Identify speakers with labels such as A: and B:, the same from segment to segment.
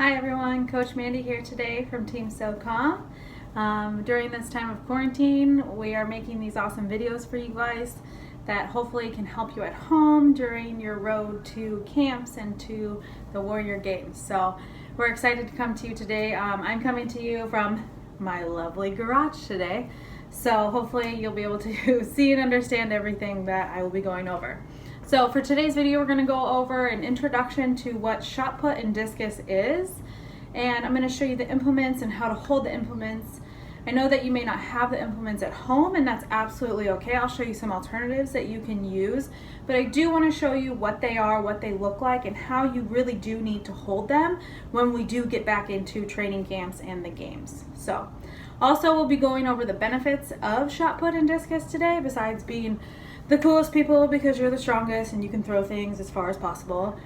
A: Hi everyone, Coach Mandy here today from Team SOCOM. During this time of quarantine, we are making these awesome videos for you guys that hopefully can help you at home during your road to camps and to the Warrior Games. So we're excited to come to you today. I'm coming to you from my lovely garage today. So hopefully you'll be able to see and understand everything that I will be going over. So for today's video, we're going to go over an introduction to what shot put and discus is, and I'm going to show you the implements and how to hold the implements. I know that you may not have the implements at home, and that's absolutely okay. I'll show you some alternatives that you can use, but I do want to show you what they are, what they look like, and how you really do need to hold them when we do get back into training camps and the games. So also we'll be going over the benefits of shot put and discus today, besides being the coolest people because you're the strongest and you can throw things as far as possible.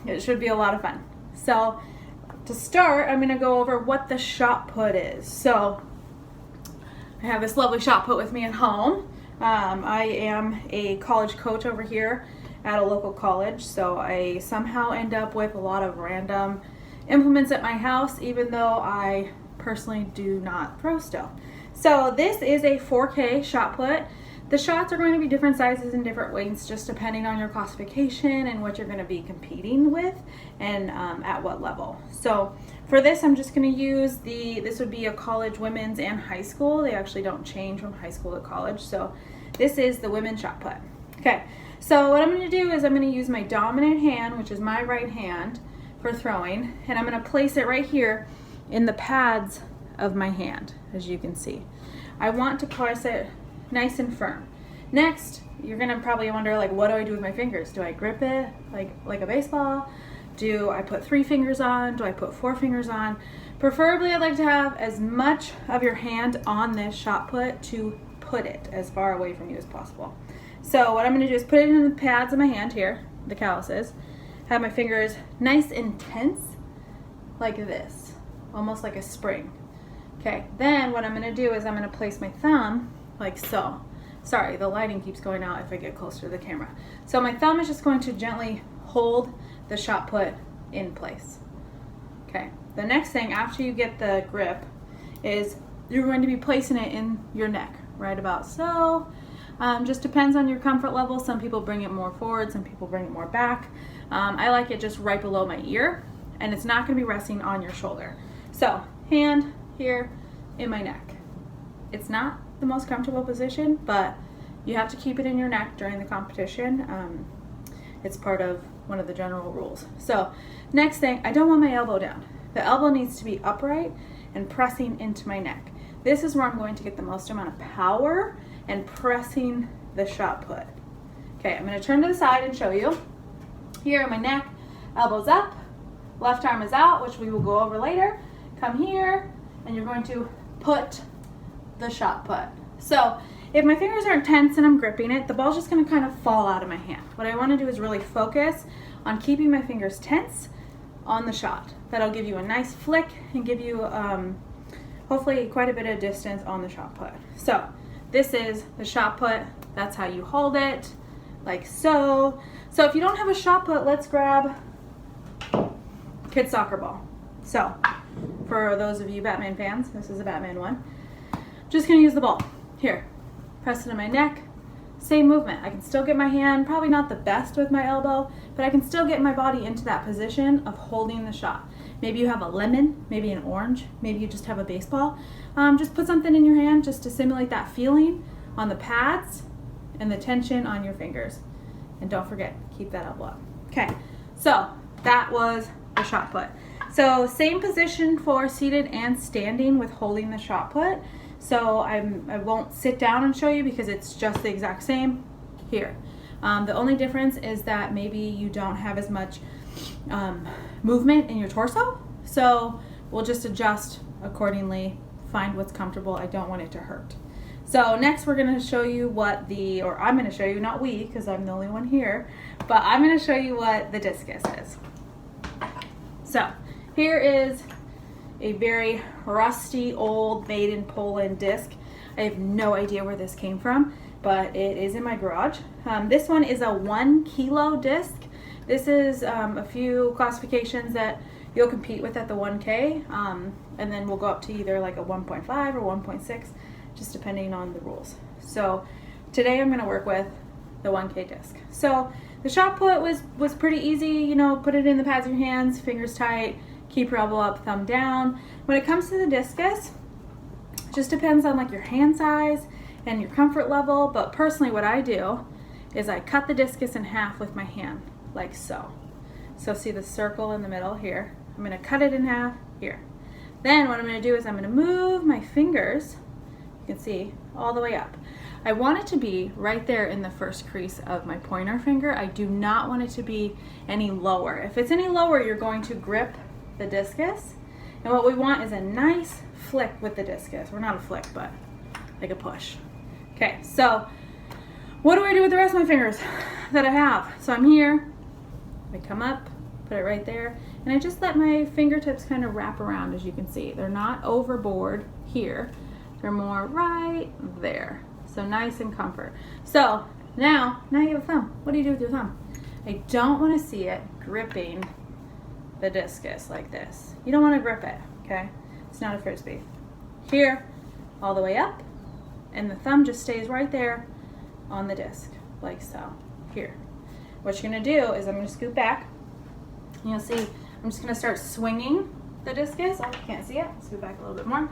A: It should be a lot of fun. So to start, I'm going to go over what the shot put is. So I have this lovely shot put with me at home. I am a college coach over here at a local college, so I somehow end up with a lot of random implements at my house, even though I personally do not throw still. So this is a 4K shot put. The shots are going to be different sizes and different weights just depending on your classification and what you're going to be competing with and at what level. So for this, I'm just going to use this would be a college women's and high school. They actually don't change from high school to college. So this is the women's shot put. Okay, so what I'm going to do is I'm going to use my dominant hand, which is my right hand, for throwing, and I'm going to place it right here in the pads of my hand, as you can see. I want to place it nice and firm. Next, you're gonna probably wonder, like, what do I do with my fingers? Do I grip it like a baseball? Do I put 3 fingers on? Do I put 4 fingers on? Preferably, I'd like to have as much of your hand on this shot put to put it as far away from you as possible. So what I'm gonna do is put it in the pads of my hand here, the calluses, have my fingers nice and tense like this, almost like a spring. Okay, then what I'm gonna do is I'm gonna place my thumb like so. Sorry, the lighting keeps going out if I get closer to the camera. So my thumb is just going to gently hold the shot put in place. Okay, the next thing after you get the grip is you're going to be placing it in your neck, right about so. Just depends on your comfort level. Some people bring it more forward, some people bring it more back. I like it just right below my ear, and it's not gonna be resting on your shoulder. So hand here in my neck. It's not the most comfortable position, but you have to keep it in your neck during the competition. It's part of one of the general rules. So next thing, I don't want my elbow down. The elbow needs to be upright and pressing into my neck. This is where I'm going to get the most amount of power and pressing the shot put. Okay, I'm going to turn to the side and show you. Here in my neck, elbows up, left arm is out, which we will go over later. Come here, and you're going to put the shot put. So if my fingers aren't tense and I'm gripping it, the ball's just going to kind of fall out of my hand. What I want to do is really focus on keeping my fingers tense on the shot. That'll give you a nice flick and give you hopefully quite a bit of distance on the shot put. So this is the shot put. That's how you hold it, like so. So if you don't have a shot put, let's grab kid soccer ball. So for those of you Batman fans, this is a Batman one. Just gonna use the ball. Here, press it in my neck, same movement. I can still get my hand, probably not the best with my elbow, but I can still get my body into that position of holding the shot. Maybe you have a lemon, maybe an orange, maybe you just have a baseball. Just put something in your hand just to simulate that feeling on the pads and the tension on your fingers. And don't forget, keep that elbow up. Okay, so that was the shot put. So same position for seated and standing with holding the shot put. So I won't sit down and show you because it's just the exact same here. The only difference is that maybe you don't have as much movement in your torso. So we'll just adjust accordingly, find what's comfortable. I don't want it to hurt. So next we're gonna show you I'm gonna show you, not we, because I'm the only one here, but I'm gonna show you what the discus is. So here is a very rusty, old, made in Poland disc. I have no idea where this came from, but it is in my garage. This one is a 1 kilo disc. This is a few classifications that you'll compete with at the 1K, and then we'll go up to either like a 1.5 or 1.6, just depending on the rules. So today I'm going to work with the 1K disc. So the shot put was pretty easy, you know, put it in the pads of your hands, fingers tight, keep your elbow up, thumb down. When it comes to the discus, it just depends on like your hand size and your comfort level, but personally what I do is I cut the discus in half with my hand, like so. So see the circle in the middle here? I'm gonna cut it in half here. Then what I'm gonna do is I'm gonna move my fingers, you can see, all the way up. I want it to be right there in the first crease of my pointer finger. I do not want it to be any lower. If it's any lower, you're going to grip the discus. And what we want is a nice flick with the discus. Or not a flick, but like a push. Okay, so what do I do with the rest of my fingers that I have? So I'm here, I come up, put it right there, and I just let my fingertips kind of wrap around, as you can see. They're not overboard here, they're more right there. So nice and comfort. So now you have a thumb. What do you do with your thumb? I don't want to see it gripping the discus like this. You don't want to grip it, okay? It's not a frisbee. Here, all the way up, and the thumb just stays right there on the disc, like so. Here. What you're gonna do is I'm gonna scoot back, and you'll see I'm just gonna start swinging the discus. Oh, you can't see it. Scoot back a little bit more.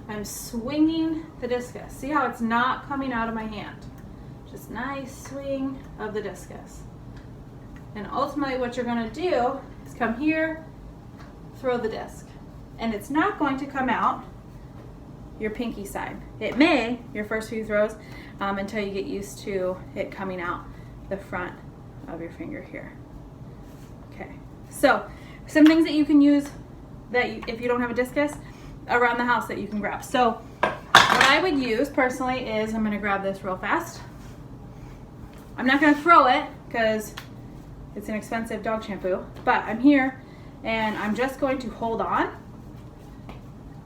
A: I'm swinging the discus. See how it's not coming out of my hand? Just nice swing of the discus. And ultimately what you're gonna do is come here, throw the disc. And it's not going to come out your pinky side. It may, your first few throws, until you get used to it coming out the front of your finger here. Okay, so some things that you can use that if you don't have a discus around the house that you can grab. So what I would use personally is I'm gonna grab this real fast. I'm not gonna throw it because it's an expensive dog shampoo, but I'm here and I'm just going to hold on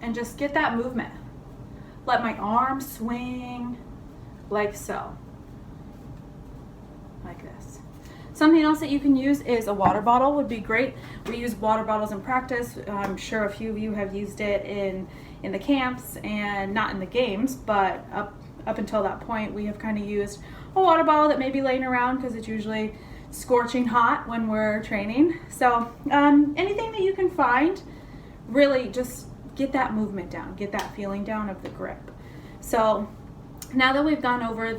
A: and just get that movement. Let my arm swing like so, like this. Something else that you can use is a water bottle would be great. We use water bottles in practice. I'm sure a few of you have used it in the camps and not in the games, but up until that point we have kind of used a water bottle that may be laying around because it's usually scorching hot when we're training. So anything that you can find, really just get that movement down, get that feeling down of the grip. So now that we've gone over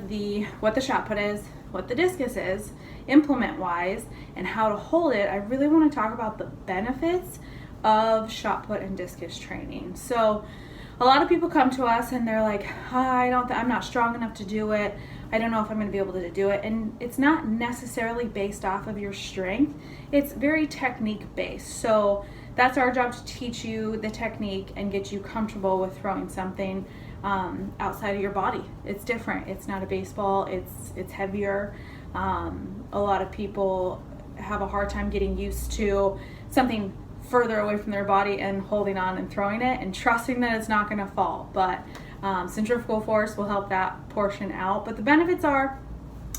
A: what the shot put is, what the discus is, implement wise, and how to hold it, I really want to talk about the benefits of shot put and discus training. So a lot of people come to us and they're like, I'm not strong enough to do it. I don't know if I'm going to be able to do it. And it's not necessarily based off of your strength. It's very technique based. So that's our job, to teach you the technique and get you comfortable with throwing something outside of your body. It's different. It's not a baseball. It's heavier. A lot of people have a hard time getting used to something further away from their body and holding on and throwing it and trusting that it's not going to fall. But centrifugal force will help that portion out. But the benefits are,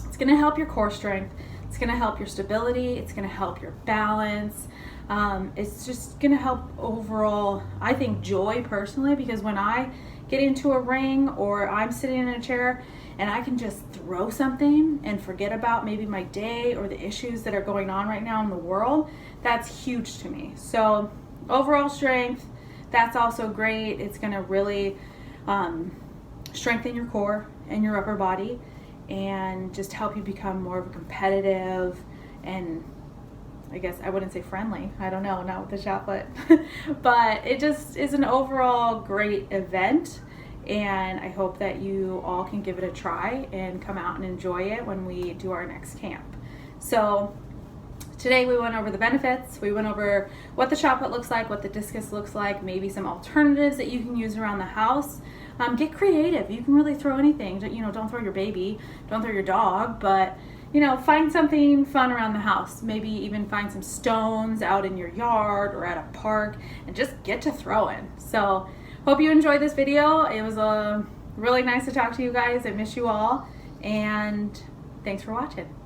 A: it's going to help your core strength. It's going to help your stability. It's going to help your balance. It's just going to help overall, I think, joy personally, because when I get into a ring or I'm sitting in a chair and I can just throw something and forget about maybe my day or the issues that are going on right now in the world, that's huge to me. So overall strength, that's also great. It's going to really strengthen your core and your upper body and just help you become more of a competitive and, I guess I wouldn't say friendly, I don't know, not with the shot put, but it just is an overall great event, and I hope that you all can give it a try and come out and enjoy it when we do our next camp. So today we went over the benefits, we went over what the shot put looks like, what the discus looks like, maybe some alternatives that you can use around the house. Get creative. You can really throw anything. You know, don't throw your baby, don't throw your dog, but you know, find something fun around the house. Maybe even find some stones out in your yard or at a park and just get to throwing. So hope you enjoyed this video. It was really nice to talk to you guys. I miss you all, and thanks for watching.